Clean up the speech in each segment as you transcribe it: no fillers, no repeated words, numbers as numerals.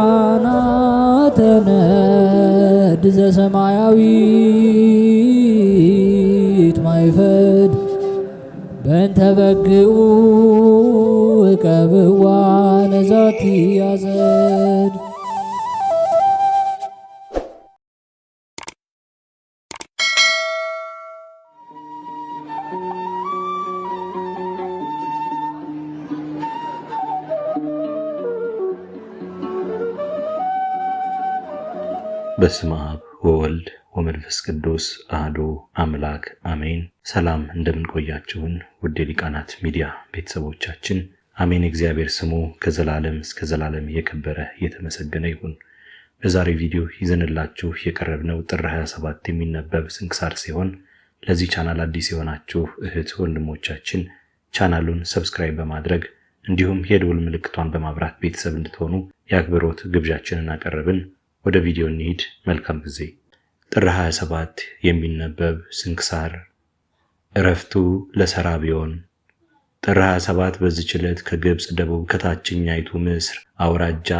ሊቃናተ ነድ ዘሰማያዊት ማይፈድ በእንተ በግዑ እቀብዋ ነዛቲ ያዘድ። በስመ አብ ወወልድ ወመንፈስ ቅዱስ አሐዱ አምላክ አሜን። ሰላም እንደምንቆያችሁን ውድ የሊቃናት ሚዲያ ቤተሰቦቻችን፣ አሜን። እግዚአብሔር ስሙ ከዘላለም እስከ ዘላለም የከበረ የተመሰገነ ይሁን። በዛሬ ቪዲዮ ይዘንላችሁ የቀረብነው ጥር 27 የሚነበብ ስንክሳር ሲሆን ለዚህ ቻናል አዲስ የሆናችሁ እህት ወንድሞቻችን ቻናሉን ሰብስክራይብ በማድረግ እንዲሁም የደወል ምልክቷን በማብራት ቤተሰብ እንድትሆኑ የአክብሮት ግብዣችንን አቀረብን። ወደ ቪዲዮ እንሂድ። መልካም ጊዜ። ጥር 27 የሚነበብ ስንክሳር። ዕረፍቱ ለሰራብዮን። ጥር 27 በዚህች ዕለት ከግብፅ ደቡብ ከታችኛይቱ ምስር አውራጃ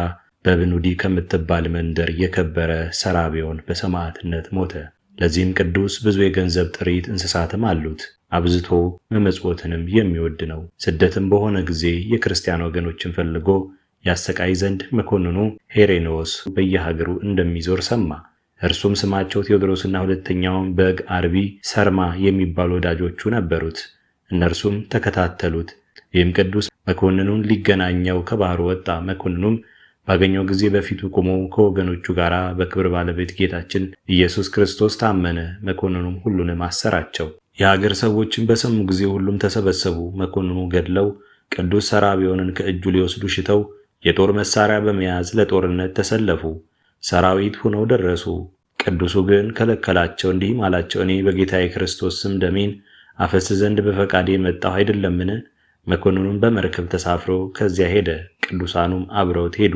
በብኑዲ ከምትባል መንደር የከበረ ሰራብዮን በሰማዕትነት ሞተ። ለዚህም ቅዱስ ብዙ የገንዘብ ጥሪት እንስሳትም አሉት። አብዝቶ መመጽወትንም የሚወድ ነው። ስደትም በሆነ ጊዜ የክርስቲያን ወገኖችን ፈልጎ ያሰቃይ ዘንድ መኮንኑ ሄሬኔዎስ በየሀገሩ እንደሚዞር ሰማ። እርሱም ስማቸው ቴዎድሮስና ሁለተኛውን በግ አርቢ ሰርማ የሚባሉ ወዳጆቹ ነበሩት። እነርሱም ተከታተሉት። ይህም ቅዱስ መኮንኑን ሊገናኘው ከባህሩ ወጣ። መኮንኑም ባገኘው ጊዜ በፊቱ ቆሞ ከወገኖቹ ጋር በክብር ባለቤት ጌታችን ኢየሱስ ክርስቶስ ታመነ። መኮንኑም ሁሉንም አሰራቸው። የሀገር ሰዎችን በሰሙ ጊዜ ሁሉም ተሰበሰቡ። መኮንኑ ገድለው ቅዱስ ሰራብዮንን ከእጁ ሊወስዱ ሽተው የጦር መሳሪያ በመያዝ ለጦርነት ተሰለፉ። ሰራዊት ሆነው ደረሱ። ቅዱሱ ግን ከለከላቸው፣ እንዲህም አላቸው፣ እኔ በጌታዬ ክርስቶስ ስም ደሜን አፈስ ዘንድ በፈቃዴ የመጣሁ አይደለምን? መኮንኑም በመርከብ ተሳፍሮ ከዚያ ሄደ። ቅዱሳኑም አብረውት ሄዱ።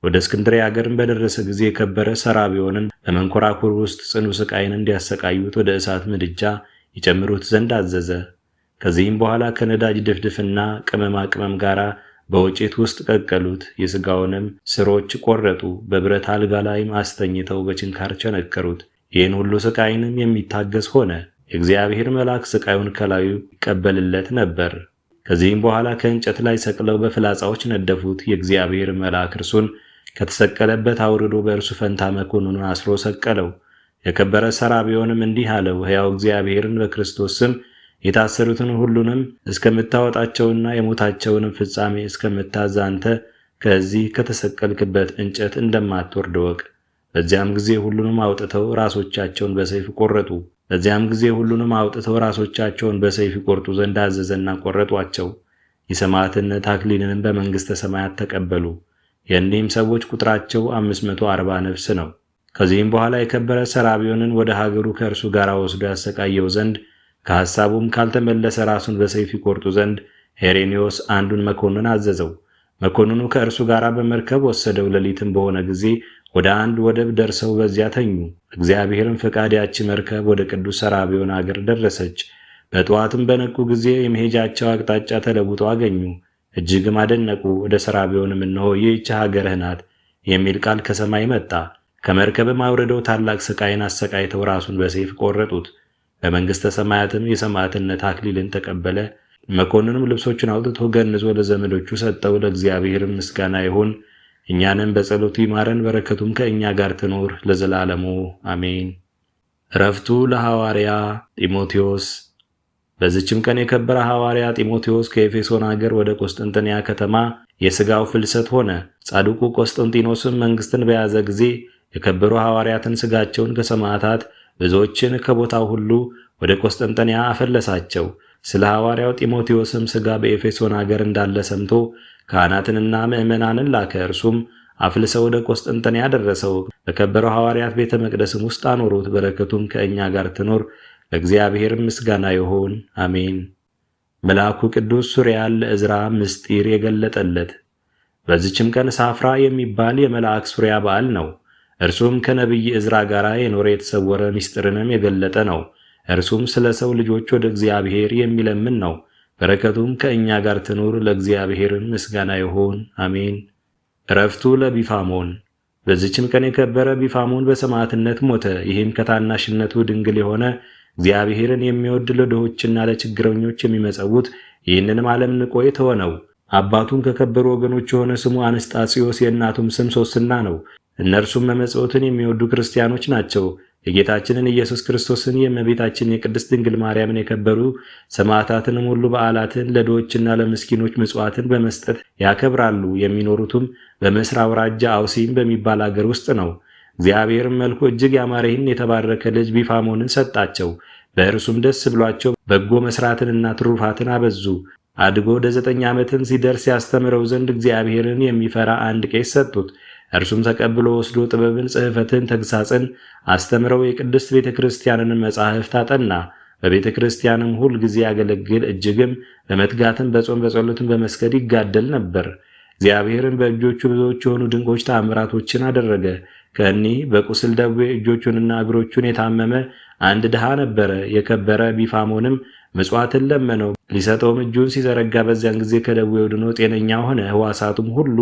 ወደ እስክንድርያ ሀገርም በደረሰ ጊዜ የከበረ ሰራብዮንን በመንኮራኩር ውስጥ ጽኑ ስቃይን እንዲያሰቃዩት ወደ እሳት ምድጃ ይጨምሩት ዘንድ አዘዘ። ከዚህም በኋላ ከነዳጅ ድፍድፍና ቅመማ ቅመም ጋር በወጭት ውስጥ ቀቀሉት። የሥጋውንም ስሮች ቆረጡ። በብረት አልጋ ላይም አስተኝተው በችንካር ቸነከሩት። ይህን ሁሉ ስቃይንም የሚታገስ ሆነ። የእግዚአብሔር መልአክ ስቃዩን ከላዩ ይቀበልለት ነበር። ከዚህም በኋላ ከእንጨት ላይ ሰቅለው በፍላጻዎች ነደፉት። የእግዚአብሔር መልአክ እርሱን ከተሰቀለበት አውርዶ በእርሱ ፈንታ መኮንኑን አስሮ ሰቀለው። የከበረ ሰራብዮንም እንዲህ አለው፣ ሕያው እግዚአብሔርን በክርስቶስ ስም የታሰሩትን ሁሉንም እስከምታወጣቸውና የሞታቸውንም ፍጻሜ እስከምታዝ አንተ ከዚህ ከተሰቀልክበት እንጨት እንደማትወርድ እወቅ። በዚያም ጊዜ ሁሉንም አውጥተው ራሶቻቸውን በሰይፍ ይቆርጡ ዘንድ አዘዘና ቆረጧቸው። የሰማዕትነት አክሊልንም በመንግሥተ ሰማያት ተቀበሉ። የእኒህም ሰዎች ቁጥራቸው 540 ነፍስ ነው። ከዚህም በኋላ የከበረ ሰራብዮንን ወደ ሀገሩ ከእርሱ ጋር ወስዶ ያሰቃየው ዘንድ ከሐሳቡም ካልተመለሰ ራሱን በሰይፍ ይቆርጡ ዘንድ ሄሬኔዎስ አንዱን መኮንን አዘዘው። መኮንኑ ከእርሱ ጋር በመርከብ ወሰደው። ሌሊትም በሆነ ጊዜ ወደ አንድ ወደብ ደርሰው በዚያ ተኙ። እግዚአብሔርም ፈቃድ ያች መርከብ ወደ ቅዱስ ሰራብዮን አገር ደረሰች። በጠዋትም በነቁ ጊዜ የመሄጃቸው አቅጣጫ ተለውጦ አገኙ። እጅግም አደነቁ። ወደ ሰራብዮንም እነሆ ይህች ሀገርህ ናት የሚል ቃል ከሰማይ መጣ። ከመርከብም አውርደው ታላቅ ስቃይን አሰቃይተው ራሱን በሰይፍ ቆረጡት። በመንግሥተ ሰማያትም የሰማዕትነት አክሊልን ተቀበለ። መኮንኑም ልብሶቹን አውጥቶ ገንዞ ለዘመዶቹ ሰጠው። ለእግዚአብሔርም ምስጋና ይሁን፣ እኛንም በጸሎቱ ይማረን፣ በረከቱም ከእኛ ጋር ትኖር ለዘላለሙ አሜን። ዕረፍቱ ለሐዋርያ ጢሞቴዎስ። በዚችም ቀን የከበረ ሐዋርያ ጢሞቴዎስ ከኤፌሶን አገር ወደ ቆስጠንጥንያ ከተማ የሥጋው ፍልሰት ሆነ። ጻድቁ ቆስጠንጢኖስም መንግሥትን በያዘ ጊዜ የከበሩ ሐዋርያትን ሥጋቸውን ከሰማዕታት ብዙዎችን ከቦታው ሁሉ ወደ ቆስጠንጥንያ አፈለሳቸው። ስለ ሐዋርያው ጢሞቴዎስም ሥጋ በኤፌሶን አገር እንዳለ ሰምቶ ካህናትንና ምዕመናንን ላከ። እርሱም አፍልሰው ወደ ቆስጠንጥንያ ደረሰው። በከበረው ሐዋርያት ቤተ መቅደስም ውስጥ አኖሩት። በረከቱም ከእኛ ጋር ትኖር ለእግዚአብሔር ምስጋና ይሁን አሜን። መልአኩ ቅዱስ ሱሪያል ለዕዝራ ምስጢር የገለጠለት። በዚችም ቀን ሳፍራ የሚባል የመልአክ ሱሪያ በዓል ነው። እርሱም ከነቢይ ዕዝራ ጋር የኖረ የተሰወረ ምስጢርንም የገለጠ ነው። እርሱም ስለ ሰው ልጆች ወደ እግዚአብሔር የሚለምን ነው። በረከቱም ከእኛ ጋር ትኑር ለእግዚአብሔርን ምስጋና ይሁን አሜን። ዕረፍቱ ለቢፋሞን። በዚችም ቀን የከበረ ቢፋሞን በሰማዕትነት ሞተ። ይህም ከታናሽነቱ ድንግል የሆነ እግዚአብሔርን የሚወድ ለድሆችና ለችግረኞች የሚመጸውት ይህንንም ዓለም ንቆ የተወ ነው። አባቱም ከከበሩ ወገኖች የሆነ ስሙ አንስጣስዮስ የእናቱም ስም ሶስና ነው። እነርሱም መመጽወትን የሚወዱ ክርስቲያኖች ናቸው። የጌታችንን ኢየሱስ ክርስቶስን የእመቤታችን የቅድስት ድንግል ማርያምን የከበሩ ሰማዕታትንም ሁሉ በዓላትን ለድሆችና ለምስኪኖች ምጽዋትን በመስጠት ያከብራሉ። የሚኖሩትም በምስር አውራጃ አውሲም በሚባል አገር ውስጥ ነው። እግዚአብሔርም መልኩ እጅግ ያማረ ይህን የተባረከ ልጅ ቢፋሞንን ሰጣቸው። በእርሱም ደስ ብሏቸው በጎ መስራትንና ትሩፋትን አበዙ። አድጎ ወደ 9 ዓመትም ሲደርስ ያስተምረው ዘንድ እግዚአብሔርን የሚፈራ አንድ ቄስ ሰጡት። እርሱም ተቀብሎ ወስዶ ጥበብን፣ ጽሕፈትን፣ ተግሳጽን አስተምረው የቅድስት ቤተ ክርስቲያንን መጻሕፍት አጠና። በቤተ ክርስቲያንም ሁል ጊዜ ያገለግል፣ እጅግም በመትጋትም በጾም በጸሎትም በመስገድ ይጋደል ነበር። እግዚአብሔርን በእጆቹ ብዙዎች የሆኑ ድንቆች ተአምራቶችን አደረገ። ከእኒህ በቁስል ደዌ እጆቹንና እግሮቹን የታመመ አንድ ድሃ ነበረ። የከበረ ቢፋሞንም ምጽዋትን ለመነው። ሊሰጠውም እጁን ሲዘረጋ በዚያን ጊዜ ከደዌው ድኖ ጤነኛ ሆነ። ሕዋሳቱም ሁሉ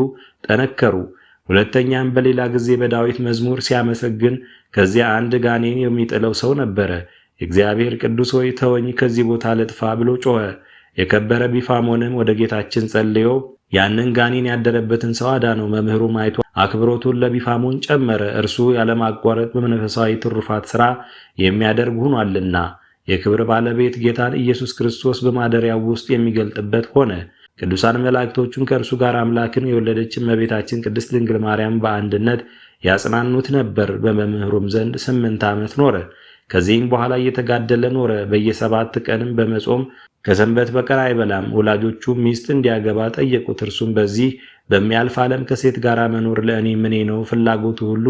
ጠነከሩ። ሁለተኛም በሌላ ጊዜ በዳዊት መዝሙር ሲያመሰግን ከዚያ አንድ ጋኔን የሚጥለው ሰው ነበረ። እግዚአብሔር ቅዱስ ሆይ ተወኝ፣ ከዚህ ቦታ ልጥፋ ብሎ ጮኸ። የከበረ ቢፋሞንም ወደ ጌታችን ጸልዮ ያንን ጋኔን ያደረበትን ሰው አዳነው። መምህሩም አይቶ አክብሮቱን ለቢፋሞን ጨመረ። እርሱ ያለማቋረጥ በመንፈሳዊ ትሩፋት ሥራ የሚያደርግ ሆኗልና የክብር ባለቤት ጌታን ኢየሱስ ክርስቶስ በማደሪያው ውስጥ የሚገልጥበት ሆነ። ቅዱሳን መላእክቶቹም ከእርሱ ጋር አምላክን የወለደች እመቤታችን ቅድስት ድንግል ማርያም በአንድነት ያጽናኑት ነበር። በመምህሩም ዘንድ 8 ዓመት ኖረ። ከዚህም በኋላ እየተጋደለ ኖረ። በየ7 ቀንም በመጾም ከሰንበት በቀር አይበላም። ወላጆቹ ሚስት እንዲያገባ ጠየቁት። እርሱም በዚህ በሚያልፍ ዓለም ከሴት ጋር መኖር ለእኔ ምኔ ነው? ፍላጎቱ ሁሉ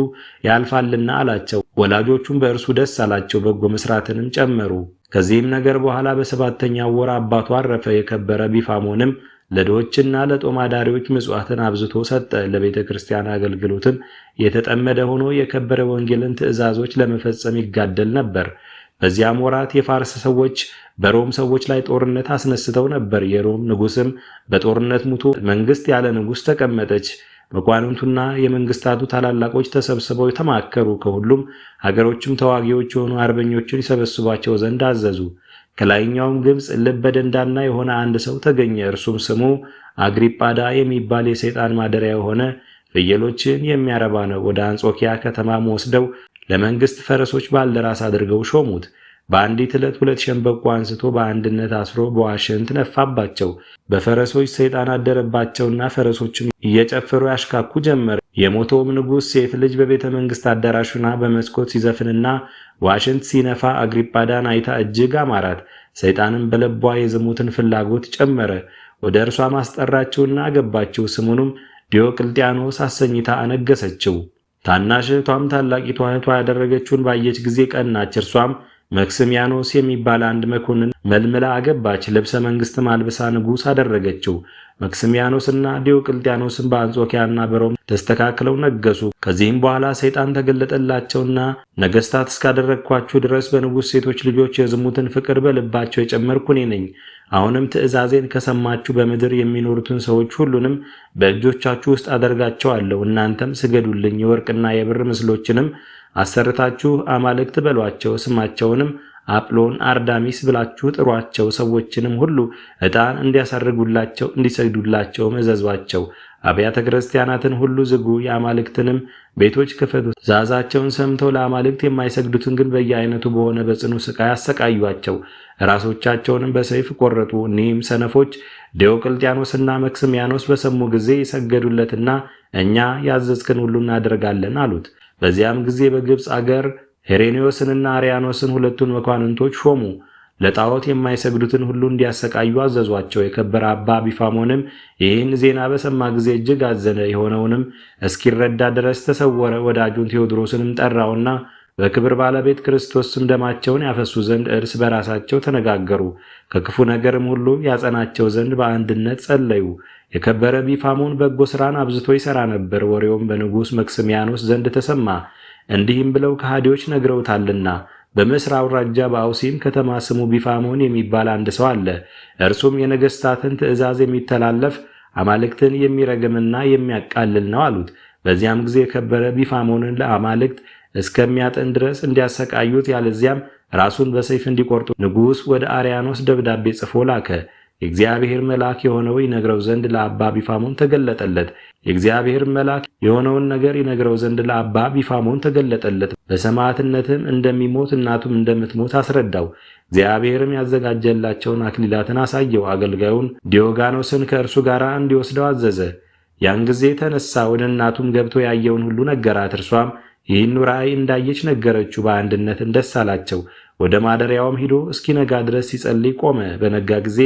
ያልፋልና አላቸው። ወላጆቹም በእርሱ ደስ አላቸው፣ በጎ መስራትንም ጨመሩ። ከዚህም ነገር በኋላ በ7ኛው ወር አባቱ አረፈ። የከበረ ቢፋሞንም ለድሆችና ለጦም አዳሪዎች ምጽዋትን አብዝቶ ሰጠ። ለቤተ ክርስቲያን አገልግሎትም የተጠመደ ሆኖ የከበረ ወንጌልን ትእዛዞች ለመፈጸም ይጋደል ነበር። በዚያም ወራት የፋርስ ሰዎች በሮም ሰዎች ላይ ጦርነት አስነስተው ነበር። የሮም ንጉሥም በጦርነት ሙቶ መንግስት ያለ ንጉሥ ተቀመጠች። መኳንንቱና የመንግስታቱ ታላላቆች ተሰብስበው ተማከሩ። ከሁሉም ሀገሮችም ተዋጊዎች የሆኑ አርበኞችን ይሰበስቧቸው ዘንድ አዘዙ። ከላይኛውም ግብፅ ልበ ደንዳና የሆነ አንድ ሰው ተገኘ። እርሱም ስሙ አግሪጳዳ የሚባል የሰይጣን ማደሪያ የሆነ ፍየሎችን የሚያረባ ነው። ወደ አንጾኪያ ከተማም ወስደው ለመንግስት ፈረሶች ባልደራስ አድርገው ሾሙት። በአንዲት ዕለት 2 ሸምበቆ አንስቶ በአንድነት አስሮ በዋሽንት ነፋባቸው። በፈረሶች ሰይጣን አደረባቸውና ፈረሶችም እየጨፈሩ ያሽካኩ ጀመር። የሞተውም ንጉሥ ሴት ልጅ በቤተ መንግስት አዳራሹና በመስኮት ሲዘፍንና ዋሽንት ሲነፋ አግሪጳዳን አይታ እጅግ አማራት። ሰይጣንም በልቧ የዝሙትን ፍላጎት ጨመረ። ወደ እርሷ ማስጠራችውና አገባችው። ስሙንም ዲዮቅልጥያኖስ አሰኝታ አነገሰችው። ታናሽ እህቷም ታላቂቷ እህቷ ያደረገችውን ባየች ጊዜ ቀናች። እርሷም መክስሚያኖስ የሚባል አንድ መኮንን መልምላ አገባች። ልብሰ መንግስትም አልብሳ ንጉሥ አደረገችው። መክስሚያኖስና ዲዮቅልጥያኖስም በአንጾኪያና በሮም ተስተካክለው ነገሱ። ከዚህም በኋላ ሰይጣን ተገለጠላቸውና ነገስታት እስካደረግኳችሁ ድረስ በንጉሥ ሴቶች ልጆች የዝሙትን ፍቅር በልባቸው የጨመርኩ እኔ ነኝ። አሁንም ትእዛዜን ከሰማችሁ በምድር የሚኖሩትን ሰዎች ሁሉንም በእጆቻችሁ ውስጥ አደርጋቸዋለሁ። እናንተም ስገዱልኝ። የወርቅና የብር ምስሎችንም አሰርታችሁ አማልክት በሏቸው። ስማቸውንም አጵሎን፣ አርዳሚስ ብላችሁ ጥሯቸው። ሰዎችንም ሁሉ ዕጣን እንዲያሳርጉላቸው እንዲሰግዱላቸውም እዘዟቸው። አብያተ ክርስቲያናትን ሁሉ ዝጉ፣ የአማልክትንም ቤቶች ክፈቱ። ትእዛዛቸውን ሰምተው ለአማልክት የማይሰግዱትን ግን በየአይነቱ በሆነ በጽኑ ስቃይ አሰቃዩአቸው። ራሶቻቸውንም በሰይፍ ቆረጡ። እኒህም ሰነፎች ዲዮቅልጥያኖስና መክስሚያኖስ በሰሙ ጊዜ የሰገዱለትና እኛ ያዘዝክን ሁሉ እናደርጋለን አሉት። በዚያም ጊዜ በግብፅ አገር ሄሬኔዎስንና አርያኖስን 2ቱን መኳንንቶች ሾሙ። ለጣዖት የማይሰግዱትን ሁሉ እንዲያሰቃዩ አዘዟቸው። የከበረ አባ ቢፋሞንም ይህን ዜና በሰማ ጊዜ እጅግ አዘነ። የሆነውንም እስኪረዳ ድረስ ተሰወረ። ወዳጁን ቴዎድሮስንም ጠራውና በክብር ባለቤት ክርስቶስ ስም ደማቸውን ያፈሱ ዘንድ እርስ በራሳቸው ተነጋገሩ። ከክፉ ነገርም ሁሉ ያጸናቸው ዘንድ በአንድነት ጸለዩ። የከበረ ቢፋሞን በጎ ሥራን አብዝቶ ይሠራ ነበር። ወሬውም በንጉሥ መክስሚያኖስ ዘንድ ተሰማ። እንዲህም ብለው ከሃዲዎች ነግረውታልና በምስር አውራጃ በአውሲም ከተማ ስሙ ቢፋሞን የሚባል አንድ ሰው አለ። እርሱም የነገሥታትን ትእዛዝ የሚተላለፍ አማልክትን የሚረግምና የሚያቃልል ነው አሉት። በዚያም ጊዜ የከበረ ቢፋሞንን ለአማልክት እስከሚያጥን ድረስ እንዲያሰቃዩት ያለዚያም ራሱን በሰይፍ እንዲቆርጡ ንጉሥ ወደ አርያኖስ ደብዳቤ ጽፎ ላከ። የእግዚአብሔር መልአክ የሆነው ይነግረው ዘንድ ለአባ ቢፋሞን ተገለጠለት። የእግዚአብሔር መልአክ የሆነውን ነገር ይነግረው ዘንድ ለአባ ቢፋሞን ተገለጠለት። በሰማዕትነትም እንደሚሞት እናቱም እንደምትሞት አስረዳው። እግዚአብሔርም ያዘጋጀላቸውን አክሊላትን አሳየው። አገልጋዩን ዲዮጋኖስን ከእርሱ ጋር እንዲወስደው አዘዘ። ያን ጊዜ ተነሳ፣ ወደ እናቱም ገብቶ ያየውን ሁሉ ነገራት። እርሷም ይህን ራእይ እንዳየች ነገረችው። በአንድነትም ደስ አላቸው። ወደ ማደሪያውም ሂዶ እስኪነጋ ድረስ ሲጸልይ ቆመ። በነጋ ጊዜ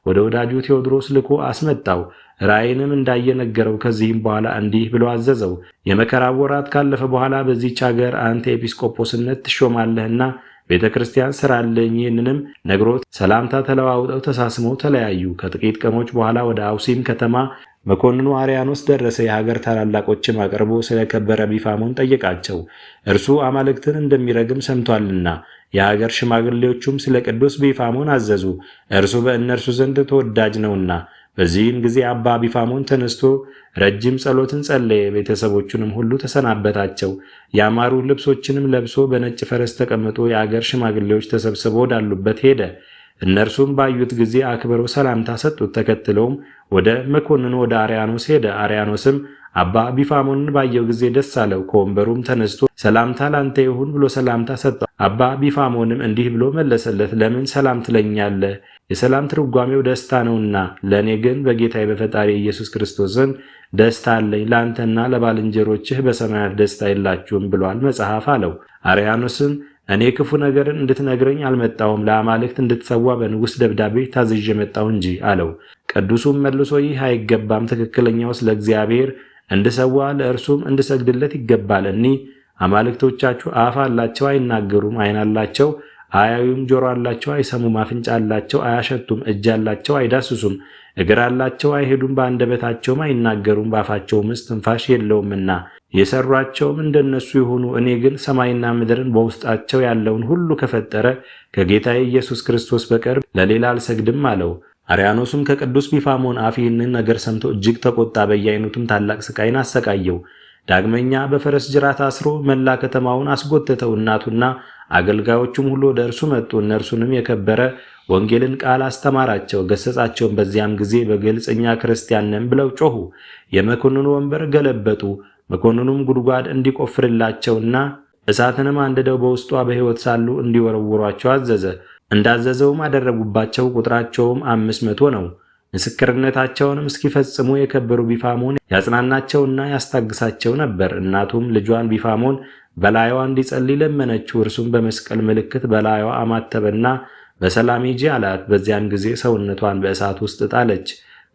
ወደ ወዳጁ ቴዎድሮስ ልኮ አስመጣው። ራእይንም እንዳየ ነገረው። ከዚህም በኋላ እንዲህ ብሎ አዘዘው። የመከራው ወራት ካለፈ በኋላ በዚህች አገር አንተ ኤጲስቆጶስነት ትሾማለህና ቤተ ክርስቲያን ስራልኝ። ይህንንም ነግሮት ሰላምታ ተለዋውጠው ተሳስመው ተለያዩ። ከጥቂት ቀኖች በኋላ ወደ አውሲም ከተማ መኮንኑ አርያኖስ ደረሰ። የሀገር ታላላቆችም አቅርቦ ስለከበረ ቢፋሞን ጠየቃቸው። እርሱ አማልክትን እንደሚረግም ሰምቷልና። የሀገር ሽማግሌዎቹም ስለ ቅዱስ ቢፋሞን አዘዙ፣ እርሱ በእነርሱ ዘንድ ተወዳጅ ነውና። በዚህም ጊዜ አባ ቢፋሞን ተነስቶ ረጅም ጸሎትን ጸለየ። ቤተሰቦቹንም ሁሉ ተሰናበታቸው። ያማሩ ልብሶችንም ለብሶ በነጭ ፈረስ ተቀምጦ የአገር ሽማግሌዎች ተሰብስበው ወዳሉበት ሄደ። እነርሱም ባዩት ጊዜ አክብረው ሰላምታ ሰጡት። ተከትለውም ወደ መኮንኑ ወደ አርያኖስ ሄደ። አርያኖስም አባ ቢፋሞንን ባየው ጊዜ ደስ አለው። ከወንበሩም ተነስቶ ሰላምታ ላንተ ይሁን ብሎ ሰላምታ ሰጠው። አባ ቢፋሞንም እንዲህ ብሎ መለሰለት፣ ለምን ሰላም ትለኛለህ? የሰላም ትርጓሜው ደስታ ነውና፣ ለእኔ ግን በጌታዬ በፈጣሪ ኢየሱስ ክርስቶስ ዘንድ ደስታ አለኝ። ለአንተና ለባልንጀሮችህ በሰማያት ደስታ የላችሁም ብሏል መጽሐፍ አለው። አርያኖስም እኔ ክፉ ነገርን እንድትነግረኝ አልመጣሁም፣ ለአማልክት እንድትሰዋ በንጉሥ ደብዳቤ ታዝዤ መጣሁ እንጂ አለው። ቅዱሱም መልሶ ይህ አይገባም፣ ትክክለኛውስ ለእግዚአብሔር እንድሰዋ ለእርሱም እንድሰግድለት ይገባል። እኒህ አማልክቶቻችሁ አፍ አላቸው አይናገሩም፣ ዓይን አላቸው አያዩም፣ ጆሮ አላቸው አይሰሙም፣ አፍንጫ አላቸው አያሸቱም፣ እጅ አላቸው አይዳስሱም፣ እግር አላቸው አይሄዱም፣ በአንደበታቸውም አይናገሩም፣ በአፋቸውም ውስጥ ትንፋሽ የለውምና የሰሯቸውም እንደነሱ ይሁኑ። እኔ ግን ሰማይና ምድርን በውስጣቸው ያለውን ሁሉ ከፈጠረ ከጌታዬ ኢየሱስ ክርስቶስ በቀር ለሌላ አልሰግድም አለው። አርያኖስም ከቅዱስ ቢፋሞን አፍ ይህንን ነገር ሰምቶ እጅግ ተቆጣ። በየአይነቱም ታላቅ ስቃይን አሰቃየው። ዳግመኛ በፈረስ ጅራት አስሮ መላ ከተማውን አስጎተተው። እናቱና አገልጋዮቹም ሁሉ ወደ እርሱ መጡ። እነርሱንም የከበረ ወንጌልን ቃል አስተማራቸው፣ ገሰጻቸውን። በዚያም ጊዜ በግልጽ እኛ ክርስቲያን ነን ብለው ጮኹ። የመኮንኑ ወንበር ገለበጡ። መኮንኑም ጉድጓድ እንዲቆፍርላቸውና እሳትንም አንድደው በውስጧ በሕይወት ሳሉ እንዲወረውሯቸው አዘዘ። እንዳዘዘውም አደረጉባቸው። ቁጥራቸውም 500 ነው። ምስክርነታቸውንም እስኪፈጽሙ የከበሩ ቢፋሞን ያጽናናቸውና ያስታግሳቸው ነበር። እናቱም ልጇን ቢፋሞን በላይዋ እንዲጸልይ ለመነችው። እርሱም በመስቀል ምልክት በላይዋ አማተበና በሰላም ሂጂ አላት። በዚያን ጊዜ ሰውነቷን በእሳት ውስጥ ጣለች።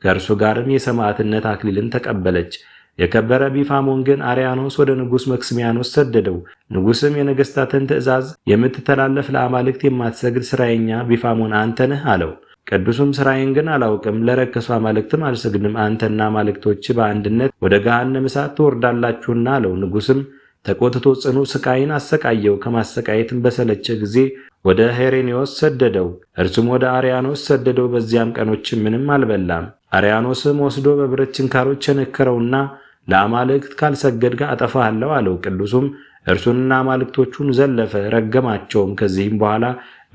ከእርሱ ጋርም የሰማዕትነት አክሊልን ተቀበለች። የከበረ ቢፋሞን ግን አርያኖስ ወደ ንጉሥ መክስሚያኖስ ሰደደው። ንጉሥም የነገሥታትን ትእዛዝ የምትተላለፍ ለአማልክት የማትሰግድ ሥራየኛ ቢፋሞን አንተ ነህ አለው። ቅዱሱም ሥራዬን ግን አላውቅም፣ ለረከሱ አማልክትም አልሰግድም፣ አንተና አማልክቶች በአንድነት ወደ ገሃነመ እሳት ትወርዳላችሁና አለው። ንጉሥም ተቆጥቶ ጽኑ ስቃይን አሰቃየው። ከማሰቃየትም በሰለቸ ጊዜ ወደ ሄሬኔዎስ ሰደደው። እርሱም ወደ አርያኖስ ሰደደው። በዚያም ቀኖች ምንም አልበላም። አርያኖስም ወስዶ በብረት ችንካሮች ቸነከረውና ለአማልክት ካልሰገድክ አጠፋሃለሁ አለው። ቅዱሱም እርሱንና አማልክቶቹን ዘለፈ፣ ረገማቸውም። ከዚህም በኋላ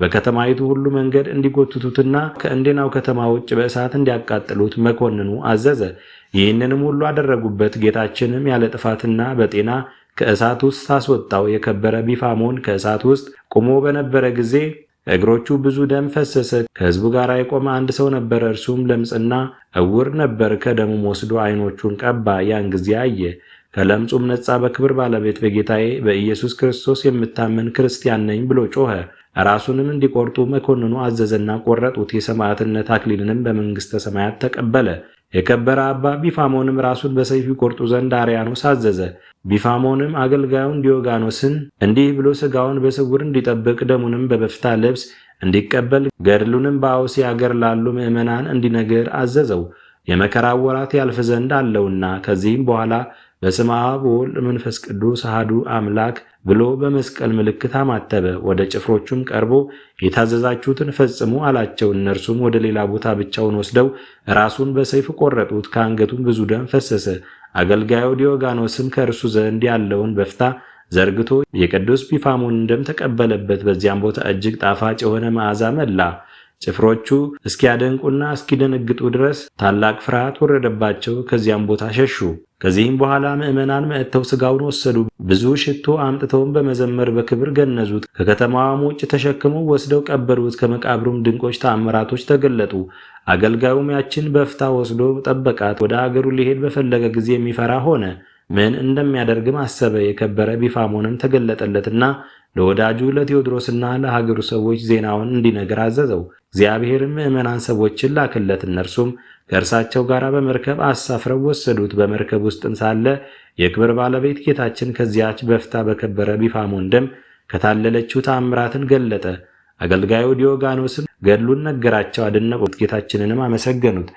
በከተማይቱ ሁሉ መንገድ እንዲጎትቱትና ከእንዴናው ከተማ ውጭ በእሳት እንዲያቃጥሉት መኮንኑ አዘዘ። ይህንንም ሁሉ አደረጉበት። ጌታችንም ያለ ጥፋትና በጤና ከእሳት ውስጥ አስወጣው። የከበረ ቢፋሞን ከእሳት ውስጥ ቆሞ በነበረ ጊዜ እግሮቹ ብዙ ደም ፈሰሰ። ከሕዝቡ ጋር የቆመ አንድ ሰው ነበረ። እርሱም ለምጽና እውር ነበር። ከደሙም ወስዶ ዓይኖቹን ቀባ። ያን ጊዜ አየ፣ ከለምጹም ነጻ። በክብር ባለቤት በጌታዬ በኢየሱስ ክርስቶስ የምታመን ክርስቲያን ነኝ ብሎ ጮኸ። ራሱንም እንዲቆርጡ መኮንኑ አዘዘና ቆረጡት። የሰማዕትነት አክሊልንም በመንግሥተ ሰማያት ተቀበለ። የከበረ አባ ቢፋሞንም ራሱን በሰይፍ ይቆርጡ ዘንድ አርያኖስ አዘዘ። ቢፋሞንም አገልጋዩን ዲዮጋኖስን እንዲህ ብሎ ሥጋውን በስውር እንዲጠብቅ፣ ደሙንም በበፍታ ልብስ እንዲቀበል፣ ገድሉንም በአውሲ አገር ላሉ ምዕመናን እንዲነግር አዘዘው። የመከራ ወራት ያልፍ ዘንድ አለውና። ከዚህም በኋላ በስመ አብ ወወልድ መንፈስ ቅዱስ አሐዱ አምላክ ብሎ በመስቀል ምልክት አማተበ። ወደ ጭፍሮቹም ቀርቦ የታዘዛችሁትን ፈጽሙ አላቸው። እነርሱም ወደ ሌላ ቦታ ብቻውን ወስደው ራሱን በሰይፍ ቆረጡት። ከአንገቱም ብዙ ደም ፈሰሰ። አገልጋዩ ዲዮጋኖስም ከእርሱ ዘንድ ያለውን በፍታ ዘርግቶ የቅዱስ ቢፋሞንን ደም ተቀበለበት። በዚያም ቦታ እጅግ ጣፋጭ የሆነ መዓዛ መላ። ጭፍሮቹ እስኪያደንቁና እስኪደነግጡ ድረስ ታላቅ ፍርሃት ወረደባቸው። ከዚያም ቦታ ሸሹ። ከዚህም በኋላ ምዕመናን መጥተው ሥጋውን ወሰዱ። ብዙ ሽቶ አምጥተውም በመዘመር በክብር ገነዙት። ከከተማዋም ውጭ ተሸክመው ወስደው ቀበሩት። ከመቃብሩም ድንቆች ተአምራቶች ተገለጡ። አገልጋዩም ያችን በፍታ ወስዶ ጠበቃት። ወደ አገሩ ሊሄድ በፈለገ ጊዜ የሚፈራ ሆነ። ምን እንደሚያደርግም አሰበ። የከበረ ቢፋሞንም ተገለጠለትና ለወዳጁ ለቴዎድሮስና ለሀገሩ ሰዎች ዜናውን እንዲነገር አዘዘው። እግዚአብሔርም ምዕመናን ሰዎችን ላክለት። እነርሱም ከእርሳቸው ጋር በመርከብ አሳፍረው ወሰዱት። በመርከብ ውስጥም ሳለ የክብር ባለቤት ጌታችን ከዚያች በፍታ በከበረ ቢፋሞን ደም ከታለለችው ተአምራትን ገለጠ። አገልጋዩ ዲዮጋኖስም ገድሉን ነገራቸው፣ አደነቁት፣ ጌታችንንም አመሰገኑት።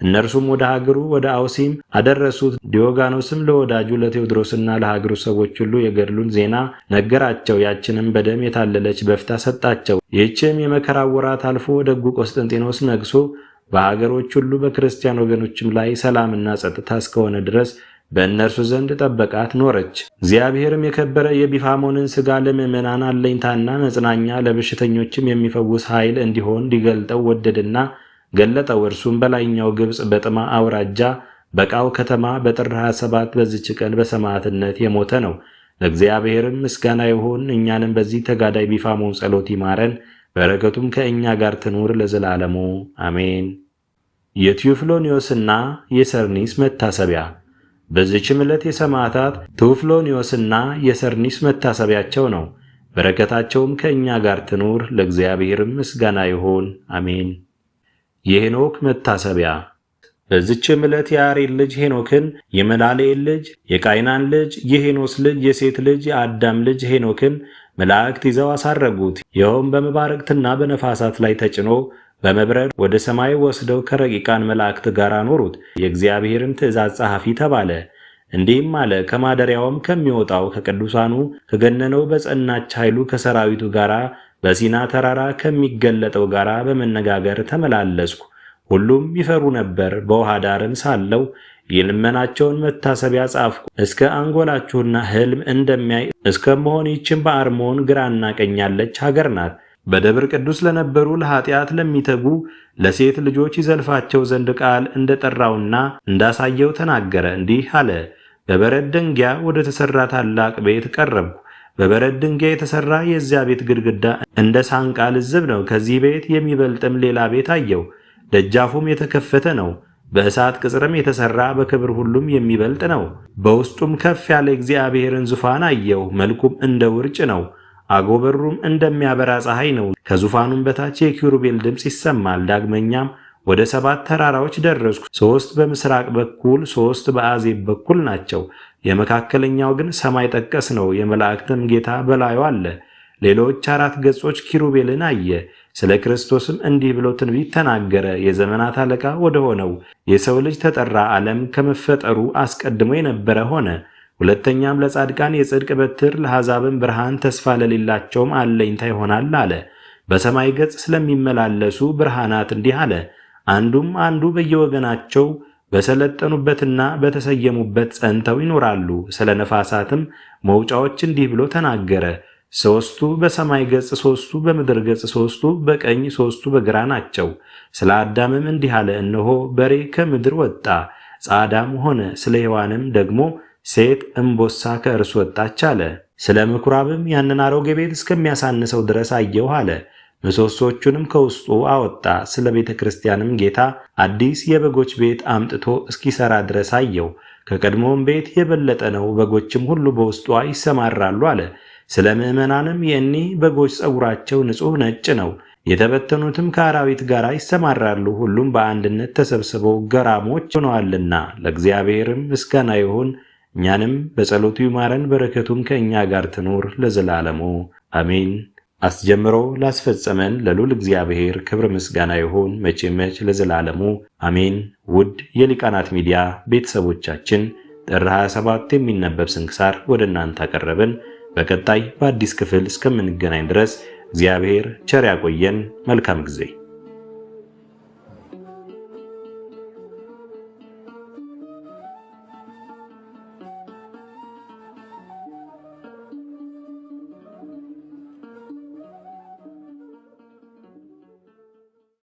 እነርሱም ወደ ሀገሩ ወደ አውሲም አደረሱት። ዲዮጋኖስም ለወዳጁ ለቴዎድሮስና ለሀገሩ ሰዎች ሁሉ የገድሉን ዜና ነገራቸው። ያችንም በደም የታለለች በፍታ ሰጣቸው። ይህችም የመከራ ወራት አልፎ ደጉ ቆስጠንጢኖስ ነግሶ በሀገሮች ሁሉ በክርስቲያን ወገኖችም ላይ ሰላምና ጸጥታ እስከሆነ ድረስ በእነርሱ ዘንድ ጠበቃት ኖረች። እግዚአብሔርም የከበረ የቢፋሞንን ሥጋ ለምዕመናን አለኝታና መጽናኛ ለበሽተኞችም የሚፈውስ ኃይል እንዲሆን ሊገልጠው ወደድና ገለጠው። እርሱም በላይኛው ግብጽ በጥማ አውራጃ በቃው ከተማ በጥር 27 በዚች ቀን በሰማዕትነት የሞተ ነው። ለእግዚአብሔርም ምስጋና ይሁን። እኛንም በዚህ ተጋዳይ ቢፋሞን ጸሎት ይማረን፣ በረከቱም ከእኛ ጋር ትኑር ለዘላለሙ አሜን። የቲዩፍሎኒዮስና የሰርኒስ መታሰቢያ። በዚችም ዕለት የሰማዕታት ቲዩፍሎኒዮስና የሰርኒስ መታሰቢያቸው ነው። በረከታቸውም ከእኛ ጋር ትኑር፣ ለእግዚአብሔርም ምስጋና ይሁን አሜን። የሄኖክ መታሰቢያ። በዚችም ዕለት የያሬድ ልጅ ሄኖክን፣ የመላልኤል ልጅ የቃይናን ልጅ የሄኖስ ልጅ የሴት ልጅ የአዳም ልጅ ሄኖክን መላእክት ይዘው አሳረጉት። ይኸውም በመባረቅትና በነፋሳት ላይ ተጭኖ በመብረር ወደ ሰማይ ወስደው ከረቂቃን መላእክት ጋር አኖሩት። የእግዚአብሔርን ትእዛዝ ጸሐፊ ተባለ። እንዲህም አለ። ከማደሪያውም ከሚወጣው ከቅዱሳኑ ከገነነው በጸናች ኃይሉ ከሰራዊቱ ጋር በሲና ተራራ ከሚገለጠው ጋር በመነጋገር ተመላለስኩ። ሁሉም ይፈሩ ነበር። በውሃ ዳርም ሳለው የልመናቸውን መታሰቢያ ጻፍኩ። እስከ አንጎላችሁና ሕልም እንደሚያይ እስከመሆን ይህችን በአርሞን ግራና ቀኝ ያለች ሀገር ናት። በደብር ቅዱስ ለነበሩ ለኃጢአት ለሚተጉ ለሴት ልጆች ይዘልፋቸው ዘንድ ቃል እንደጠራውና እንዳሳየው ተናገረ። እንዲህ አለ። በበረድ ደንጊያ ወደ ተሠራ ታላቅ ቤት ቀረብኩ። በበረድ ድንጋይ የተሠራ የዚያ ቤት ግድግዳ እንደ ሳንቃ ልዝብ ነው። ከዚህ ቤት የሚበልጥም ሌላ ቤት አየው። ደጃፉም የተከፈተ ነው። በእሳት ቅጽርም የተሠራ በክብር ሁሉም የሚበልጥ ነው። በውስጡም ከፍ ያለ እግዚአብሔርን ዙፋን አየው። መልኩም እንደ ውርጭ ነው። አጎበሩም እንደሚያበራ ፀሐይ ነው። ከዙፋኑም በታች የኪሩቤል ድምፅ ይሰማል። ዳግመኛም ወደ 7 ተራራዎች ደረስኩ። 3 በምስራቅ በኩል 3 በአዜብ በኩል ናቸው። የመካከለኛው ግን ሰማይ ጠቀስ ነው። የመላእክትም ጌታ በላዩ አለ። ሌሎች 4 ገጾች ኪሩቤልን አየ። ስለ ክርስቶስም እንዲህ ብሎ ትንቢት ተናገረ። የዘመናት አለቃ ወደ ሆነው የሰው ልጅ ተጠራ። ዓለም ከመፈጠሩ አስቀድሞ የነበረ ሆነ። ሁለተኛም ለጻድቃን የጽድቅ በትር ለአሕዛብም ብርሃን ተስፋ ለሌላቸውም አለኝታ ይሆናል አለ። በሰማይ ገጽ ስለሚመላለሱ ብርሃናት እንዲህ አለ። አንዱም አንዱ በየወገናቸው በሰለጠኑበትና በተሰየሙበት ጸንተው ይኖራሉ። ስለ ነፋሳትም መውጫዎች እንዲህ ብሎ ተናገረ። 3ቱ በሰማይ ገጽ 3ቱ በምድር ገጽ 3ቱ በቀኝ 3ቱ በግራ ናቸው። ስለ አዳምም እንዲህ አለ። እነሆ በሬ ከምድር ወጣ፣ ጻዳም ሆነ። ስለ ሔዋንም ደግሞ ሴት እምቦሳ ከእርሱ ወጣች አለ። ስለ ምኵራብም ያንን አሮጌ ቤት እስከሚያሳንሰው ድረስ አየሁ አለ። ምሰሶቹንም ከውስጡ አወጣ። ስለ ቤተ ክርስቲያንም ጌታ አዲስ የበጎች ቤት አምጥቶ እስኪሰራ ድረስ አየው። ከቀድሞውም ቤት የበለጠ ነው። በጎችም ሁሉ በውስጧ ይሰማራሉ አለ። ስለ ምዕመናንም የእኒህ በጎች ጸጉራቸው ንጹሕ ነጭ ነው። የተበተኑትም ከአራዊት ጋር ይሰማራሉ። ሁሉም በአንድነት ተሰብስበው ገራሞች ሆነዋልና። ለእግዚአብሔርም ምስጋና ይሁን። እኛንም በጸሎቱ ይማረን፣ በረከቱም ከእኛ ጋር ትኑር ለዘላለሙ አሜን። አስጀምሮ ላስፈጸመን ለልዑል እግዚአብሔር ክብር ምስጋና ይሁን መቼ ለዘላለሙ አሜን። ውድ የሊቃናት ሚዲያ ቤተሰቦቻችን ጥር 27 የሚነበብ ስንክሳር ወደ እናንተ አቀረብን። በቀጣይ በአዲስ ክፍል እስከምንገናኝ ድረስ እግዚአብሔር ቸር ያቆየን። መልካም ጊዜ